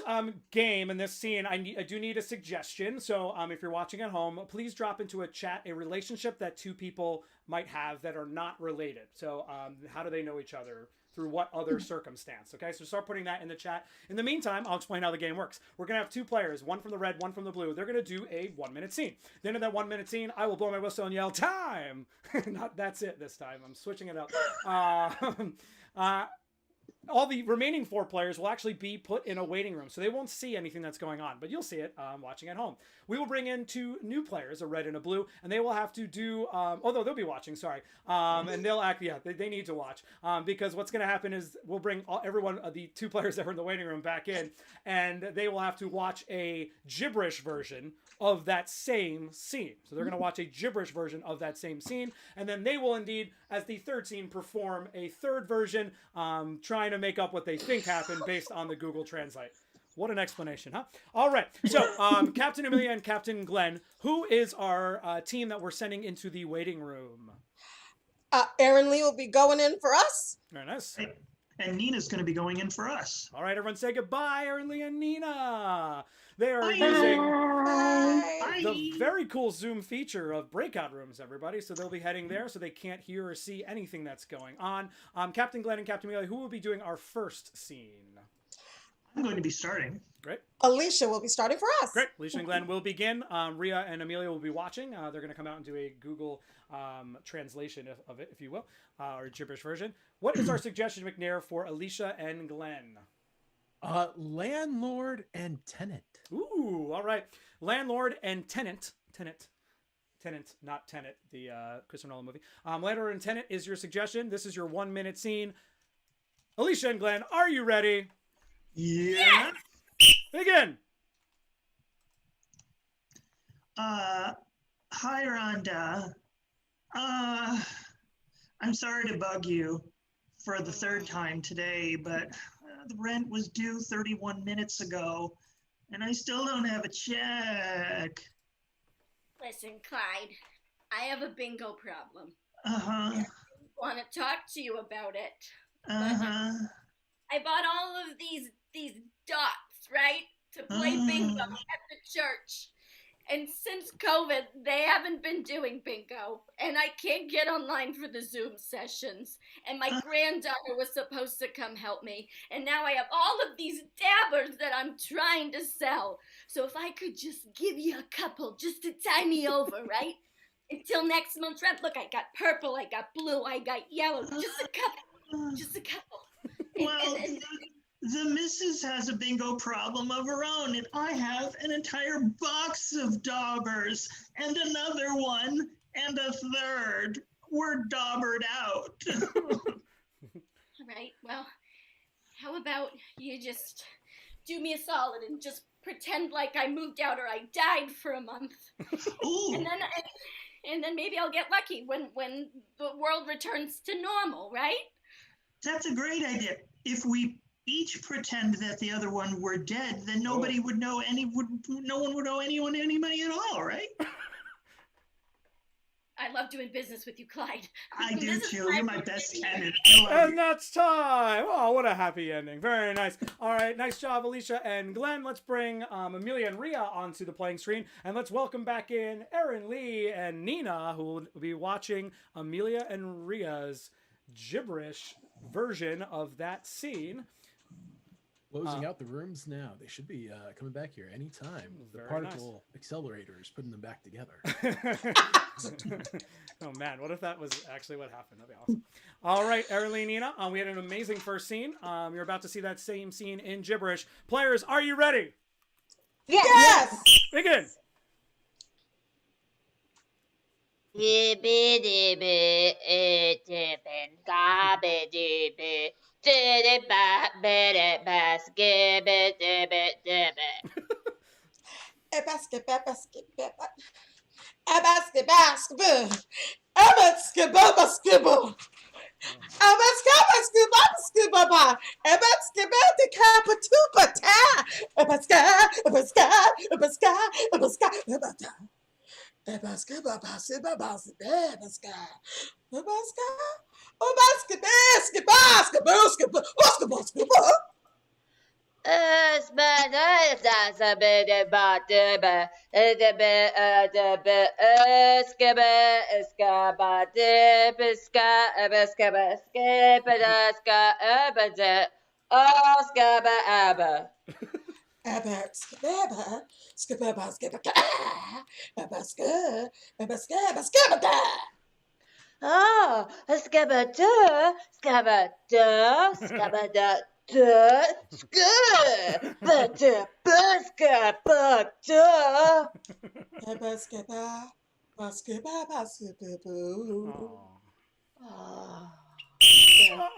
B: game and this scene, I do need a suggestion. So if you're watching at home, please drop into a chat a relationship that two people might have that are not related. So how do they know each other? Through what other circumstance? Okay, so start putting that in the chat. In the meantime, I'll explain how the game works. We're going to have 2 players, one from the red, one from the blue. They're going to do a 1-minute scene. At the end of that 1-minute scene, I will blow my whistle and yell, time! Not that's it this time. I'm switching it up. All the remaining 4 players will actually be put in a waiting room, so they won't see anything that's going on, but you'll see it watching at home. We will bring in 2 new players, a red and a blue, and they will have to do, although they'll be watching, sorry, and they'll act, yeah, they need to watch, because what's going to happen is we'll bring everyone, the 2 players that are in the waiting room back in, and they will have to watch a gibberish version of that same scene. So they're going to watch a gibberish version of that same scene, and then they will indeed, as the third scene, perform a third version, trying to make up what they think happened based on the Google Translate. What an explanation, huh? All right. So, Captain Amelia and Captain Glenn, who is our team that we're sending into the waiting room?
C: Aaron Lee will be going in for us.
B: Very nice.
D: And Nina's going to be going in for us.
B: All right, everyone say goodbye, Aaron Lee and Nina. They are
D: Bye.
B: using
C: Bye.
B: the very cool Zoom feature of breakout rooms, everybody. So they'll be heading there so they can't hear or see anything that's going on. Captain Glenn and Captain Amelia, who will be doing our first scene?
D: I'm going to be starting.
B: Great.
C: Alicia will be starting for us.
B: Great. Alicia and Glenn will begin. Rhea and Amelia will be watching. They're going to come out and do a Google translation of it, if you will, or gibberish version. What is our suggestion, McNair, for Alicia and Glenn?
A: Landlord and tenant.
B: Ooh, all right. Landlord and tenant. Tenant, not Tenet, the Christopher Nolan movie. Landlord and tenant is your suggestion. This is your 1-minute scene. Alicia and Glenn, are you ready?
D: Yeah.
B: Begin.
D: Hi, Rhonda. I'm sorry to bug you for the third time today, but the rent was due 31 minutes ago, and I still don't have a check.
F: Listen, Clyde, I have a bingo problem.
D: Uh-huh.
F: I want to talk to you about it.
D: Uh-huh.
F: I bought all of these dots, right, to play bingo at the church. And since COVID, they haven't been doing bingo, and I can't get online for the Zoom sessions. And my granddaughter was supposed to come help me, and now I have all of these dabbers that I'm trying to sell. So if I could just give you a couple just to tie me over, right? Until next month's rent. Look, I got purple, I got blue, I got yellow. Just a couple. Just a couple.
D: Well, the missus has a bingo problem of her own, and I have an entire box of daubers, and another one, and a third. We're daubered out.
F: All right, well, how about you just do me a solid and just pretend like I moved out or I died for a month.
D: Ooh.
F: And then maybe I'll get lucky when the world returns to normal, right?
D: That's a great idea. If we each pretend that the other one were dead, then nobody would know no one would owe anyone any money at all, right?
F: I love doing business with you, Clyde.
D: I do too. You're my best tenant.
B: And that's time. Oh, what a happy ending. Very nice. All right, nice job, Alicia and Glenn. Let's bring Amelia and Rhea onto the playing screen, and let's welcome back in Erin Lee and Nina, who will be watching Amelia and Rhea's gibberish version of that scene.
A: Closing out the rooms now. They should be coming back here anytime. The particle accelerator is putting them back together.
B: Oh man, what if that was actually what happened? That'd be awesome. All right, Erin Lee, Nina, we had an amazing first scene. You're about to see that same scene in gibberish. Players, are you ready?
C: Yes!
B: Begin.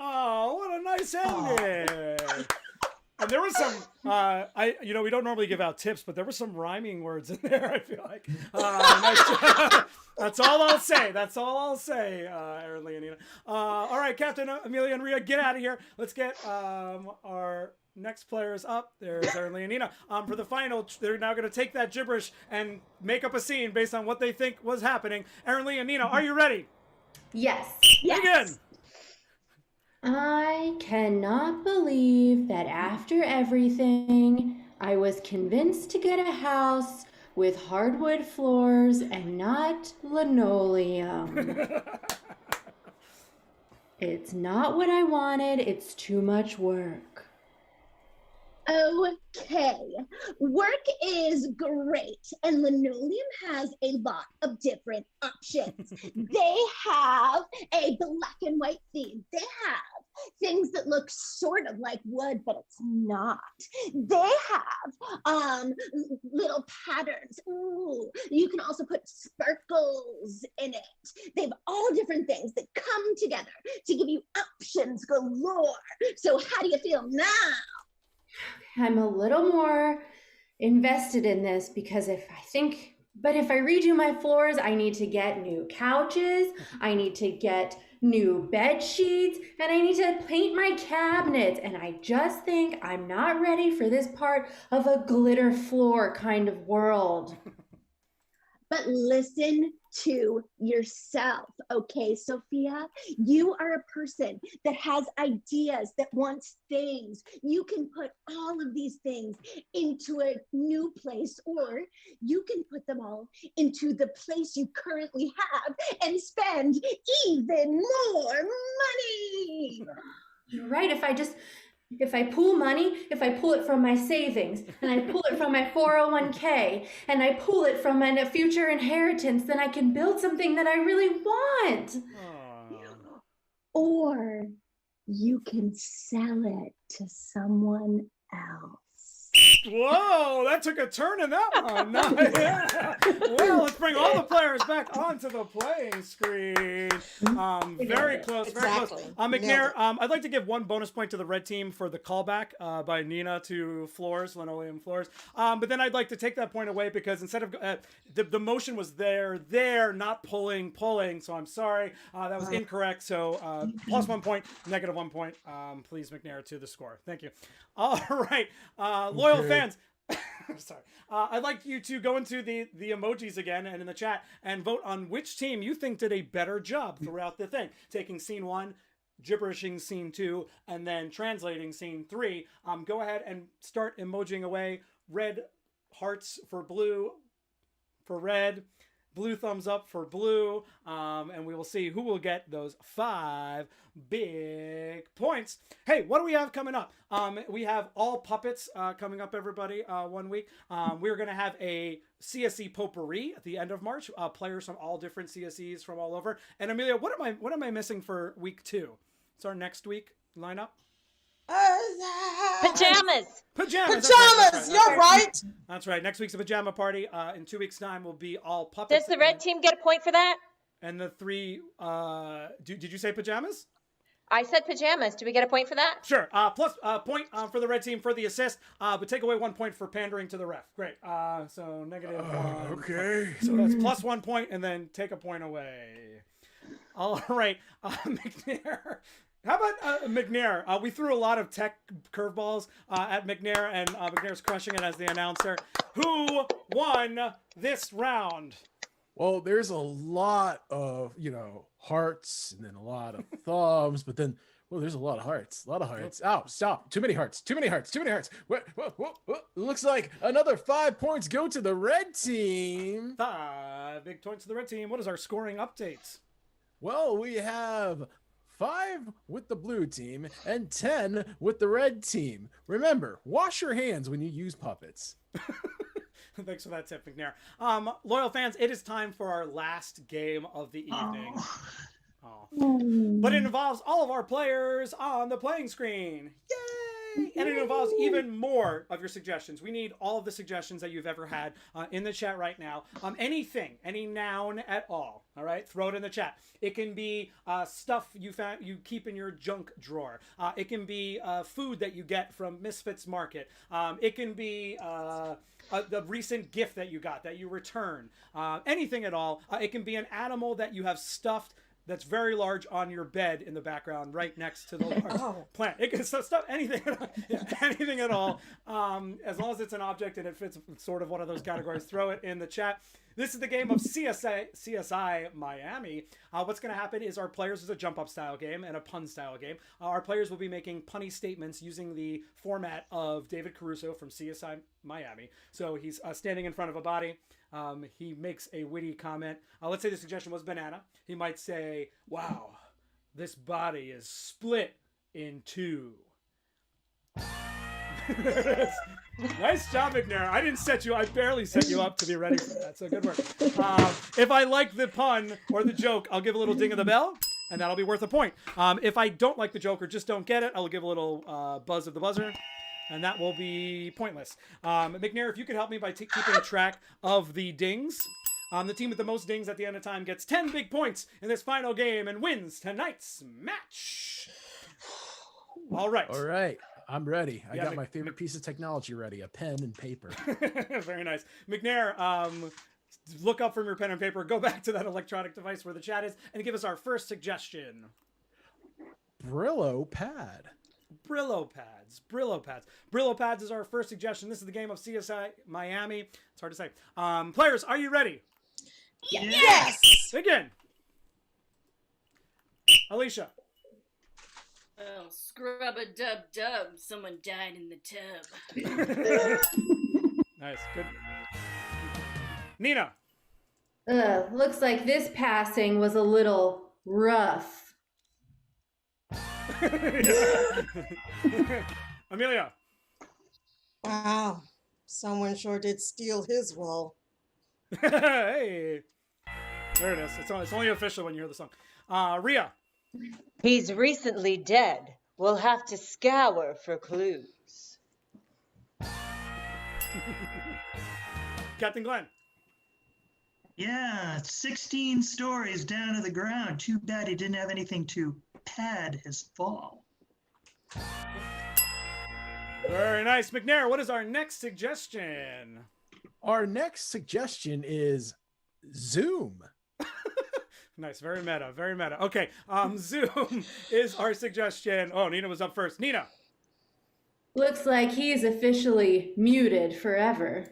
B: Oh, what a nice ending. And there was some, we don't normally give out tips, but there were some rhyming words in there, I feel like. Nice. That's all I'll say. That's all I'll say, Erin Lee and Nina. All right, Captain Amelia and Rhea, get out of here. Let's get our next players up. There's Erin Lee and Nina. For the final, they're now going to take that gibberish and make up a scene based on what they think was happening. Erin Lee and Nina, are you ready?
G: Yes.
B: Begin.
G: I cannot believe that after everything, I was convinced to get a house with hardwood floors and not linoleum. It's not what I wanted. It's too much work.
H: Okay, work is great, and linoleum has a lot of different options. They have a black and white theme. They have things that look sort of like wood, but it's not. They have little patterns. Ooh, you can also put sparkles in it. They have all different things that come together to give you options galore. So how do you feel now?
G: I'm a little more invested in this because if I redo my floors, I need to get new couches, I need to get new bed sheets, and I need to paint my cabinets. And I just think I'm not ready for this part of a glitter floor kind of world.
H: But listen to yourself, okay, Sophia? You are a person that has ideas, that wants things. You can put all of these things into a new place, or you can put them all into the place you currently have and spend even more money.
G: You're right. If I pool money, if I pull it from my savings, and I pull it from my 401k, and I pull it from my future inheritance, then I can build something that I really want.
H: Or you can sell it to someone else.
B: Whoa, that took a turn in that one. Yeah. Well, let's bring all the players back onto the playing screen. Very close, very close. McNair, I'd like to give one bonus point to the red team for the callback by Nina to floors, linoleum floors. But then I'd like to take that point away because instead of the motion was there, not pulling. So I'm sorry, that was incorrect. So plus 1 point, negative 1 point. Please, McNair, to the score. Thank you. All right, loyal fans. Sorry. I'd like you to go into the emojis again and in the chat and vote on which team you think did a better job throughout the thing. Taking scene 1, gibberishing scene 2, and then translating scene 3. Go ahead and start emojiing away. Red hearts for blue, for red. Blue thumbs up for blue. And we will see who will get those 5 big points. Hey, what do we have coming up? We have all puppets coming up, everybody, 1 week. We're going to have a CSE potpourri at the end of March. Players from all different CSEs from all over. And Amelia, what am I missing for week 2? It's our next week lineup.
E: Pajamas.
C: Pajamas. You're right.
B: That's right. Next week's a pajama party. In 2 weeks' time, will be all puppets.
E: Does the red team get a point for that?
B: And the 3. Did you say pajamas?
E: I said pajamas. Do we get a point for that?
B: Sure. Plus point for the red team for the assist. But take away 1 point for pandering to the ref. Great. So negative 1.
A: Okay.
B: So that's plus 1 point, and then take a point away. All right, McNair. How about McNair? We threw a lot of tech curveballs at McNair, and McNair's crushing it as the announcer. Who won this round?
A: Well, there's a lot of, hearts and then a lot of thumbs, but then, there's a lot of hearts. Oh, stop. Too many hearts. What? Looks like another 5 points go to the red team.
B: 5 big points to the red team. What is our scoring update?
A: Well, we have 5 with the blue team and 10 with the red team. Remember, wash your hands when you use puppets.
B: Thanks for that tip, McNair. Loyal fans, it is time for our last game of the evening. But it involves all of our players on the playing screen. Yay! And it involves even more of your suggestions. We need all of the suggestions that you've ever had in the chat right now. Anything, any noun at all. All right, throw it in the chat. It can be stuff you keep in your junk drawer. It can be food that you get from Misfits Market. It can be the recent gift that you got that you return. Anything at all. It can be an animal that you have stuffed that's very large on your bed in the background, right next to the large plant. It can stuff anything, anything at all. As long as it's an object and it fits sort of one of those categories, throw it in the chat. This is the game of CSI Miami. What's going to happen is our players is a jump up style game and a pun style game. Our players will be making punny statements using the format of David Caruso from CSI Miami. So he's standing in front of a body. He makes a witty comment. Let's say the suggestion was banana. He might say, "Wow, this body is split in 2." Nice job, McNair. I barely set you up to be ready for that. So good work. If I like the pun or the joke, I'll give a little ding of the bell, and that'll be worth a point. If I don't like the joke or just don't get it, I'll give a little buzz of the buzzer, and that will be pointless. McNair, if you could help me by keeping track of the dings. The team with the most dings at the end of time gets 10 big points in this final game and wins tonight's match. All right.
A: I'm ready. I got my favorite piece of technology ready, a pen and paper.
B: Very nice. McNair, look up from your pen and paper, go back to that electronic device where the chat is, and give us our first suggestion.
A: Brillo pad.
B: Brillo pads. Brillo pads. Brillo pads is our first suggestion. This is the game of CSI Miami. It's hard to say. Players, are you ready?
C: Yes.
B: Begin. Alicia.
F: Oh, scrub-a-dub-dub. Someone died in the tub.
B: Nice. Good. Nina.
G: Looks like this passing was a little rough.
B: Amelia.
C: Wow. Someone sure did steal his role.
B: Hey. There it is. It's only official when you hear the song. Rhea.
I: He's recently dead. We'll have to scour for clues.
B: Captain Glenn.
D: Yeah, 16 stories down to the ground. Too bad he didn't have anything to pad his fall.
B: Very nice. McNair, what is our next suggestion?
A: Our next suggestion is Zoom.
B: Nice. Very meta. Very meta. Okay. Zoom is our suggestion. Oh, Nina was up first. Nina.
G: Looks like he's officially muted forever.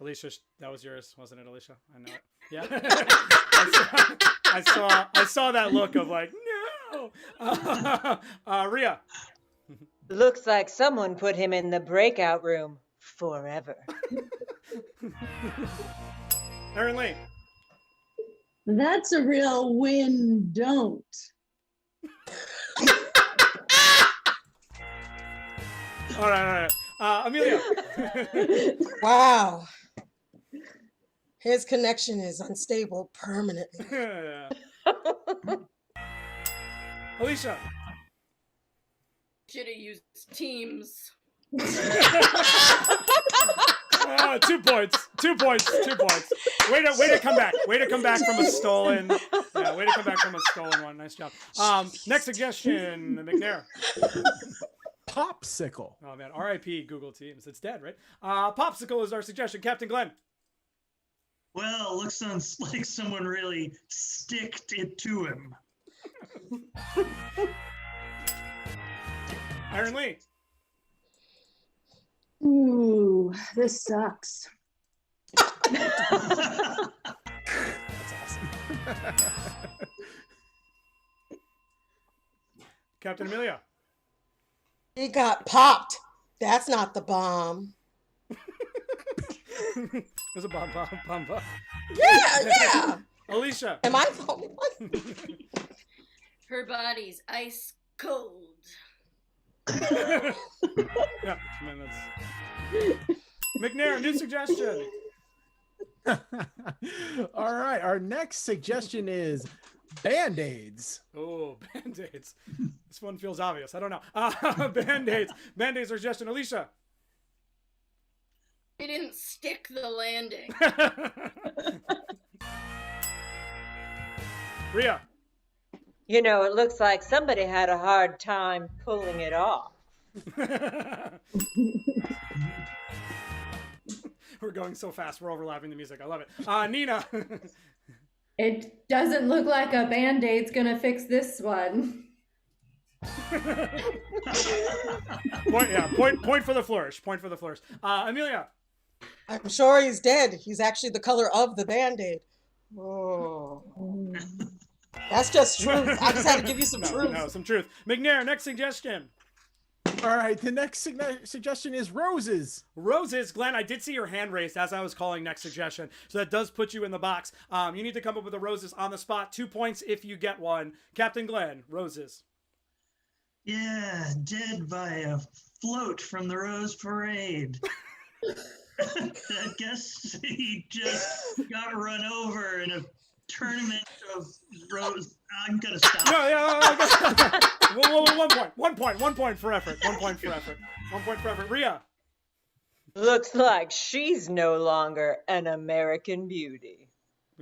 B: Alicia, that was yours, wasn't it, Alicia? I know it. Yeah. I saw that look of like, no. Rhea.
I: Looks like someone put him in the breakout room forever.
B: Erin Lee.
H: That's a real win, don't.
B: All right. Amelia.
C: Wow. His connection is unstable permanently.
B: Yeah. Alicia.
F: Should have used Teams.
B: 2 points. 2 points. 2 points. Way to come back. Way to come back from a stolen. Yeah, way to come back from a stolen one. Nice job. Next suggestion, McNair.
A: Popsicle.
B: Oh man, R.I.P. Google Teams. It's dead, right? Popsicle is our suggestion. Captain Glenn.
D: Well, looks like someone really sticked it to him.
B: Erin Lee.
H: Ooh, this sucks.
A: That's awesome.
B: Captain Amelia.
C: He got popped. That's not the bomb.
B: There's a bomb.
C: Yeah.
B: Alicia.
C: Am I the only one?
F: Her body's ice cold.
B: Yeah, I mean that's. McNair, new suggestion.
A: All right, our next suggestion is Band-Aids.
B: Oh, Band-Aids. This one feels obvious. I don't know. Band-Aids. Band-Aids are suggestion. Alicia.
F: He didn't stick the landing.
B: Rhea.
I: You know, it looks like somebody had a hard time pulling it off.
B: We're going so fast. We're overlapping the music. I love it. Nina.
G: It doesn't look like a Band-Aid's gonna fix this one.
B: Point for the flourish. Point for the flourish. Amelia.
C: I'm sure he's dead. He's actually the color of the Band-Aid. Oh. That's just truth. I just had to give you some truth.
B: No, some truth. McNair, next suggestion.
A: All right, the next suggestion is roses.
B: Roses. Glenn, I did see your hand raised as I was calling next suggestion, so that does put you in the box. You need to come up with the roses on the spot. 2 points if you get one. Captain Glenn, roses.
D: Yeah, dead by a float from the Rose Parade. I guess he just got run over in a tournament of rose. I'm gonna stop.
B: Whoa, 1 point. 1 point for effort. 1 point for effort. 1 point for effort. Rhea.
I: Looks like she's no longer an American beauty.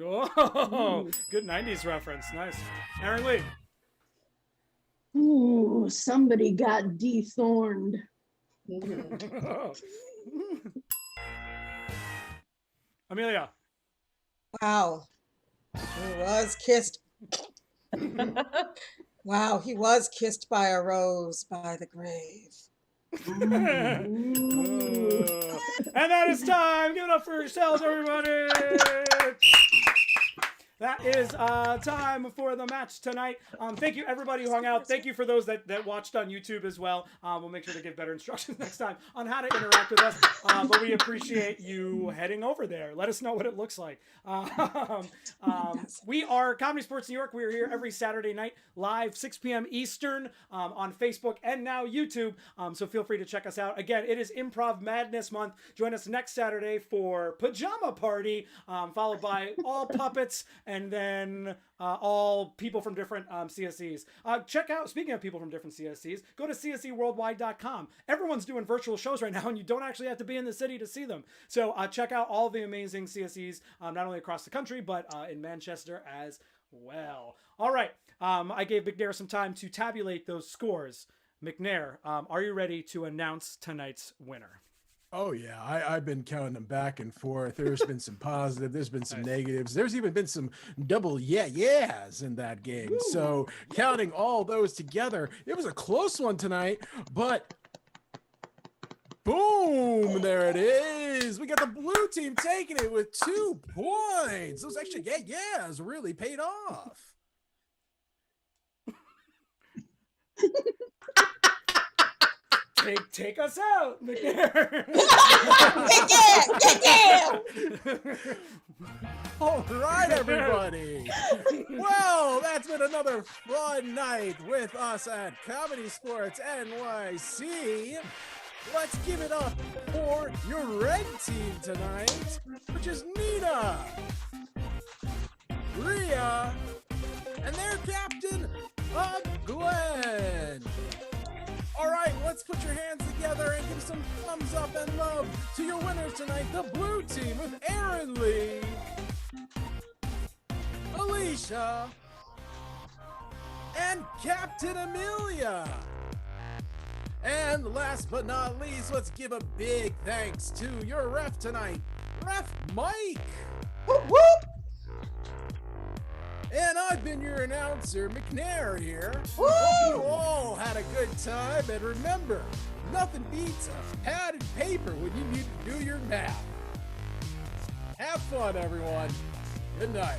B: Oh, good 90s reference. Nice. Erin Lee.
H: Ooh, somebody got dethorned.
B: Amelia.
C: Wow. He was kissed. Wow, he was kissed by a rose by the grave.
B: And that is time. Give it up for yourselves, everybody. That is time for the match tonight. Thank you, everybody who hung out. Thank you for those that watched on YouTube as well. We'll make sure to give better instructions next time on how to interact with us. But we appreciate you heading over there. Let us know what it looks like. We are Comedy Sports New York. We are here every Saturday night, live 6 p.m. Eastern on Facebook and now YouTube. So feel free to check us out. Again, it is Improv Madness Month. Join us next Saturday for Pajama Party, followed by All Puppets, and then all people from different CSCs. Check out, speaking of people from different CSCs, go to cscworldwide.com. Everyone's doing virtual shows right now, and you don't actually have to be in the city to see them. So check out all the amazing CSCs, not only across the country, but in Manchester as well. All right, I gave McNair some time to tabulate those scores. McNair, are you ready to announce tonight's winner?
A: Oh yeah, I've been counting them back and forth. There's been some positive, there's been some negatives. There's even been some double yeahs in that game.
B: Ooh.
A: So counting all those together, it was a close one tonight, but boom, there it is. We got the blue team taking it with 2 points. Those extra yeahs really paid off.
B: Take us out, McNair.
A: All right, everybody. Well, that's been another fun night with us at Comedy Sports NYC. Let's give it up for your red team tonight, which is Nina, Rhea, and their captain, Glenn. All right, let's put your hands together and give some thumbs up and love to your winners tonight, the blue team with Aaron Lee, Alicia, and Captain Amelia. And last but not least, let's give a big thanks to your ref tonight, Ref Mike. Whoop, whoop. And I've been your announcer, McNair here. Woo! Hope you all had a good time, and remember, nothing beats a pad and paper when you need to do your math. Have fun, everyone. Good night.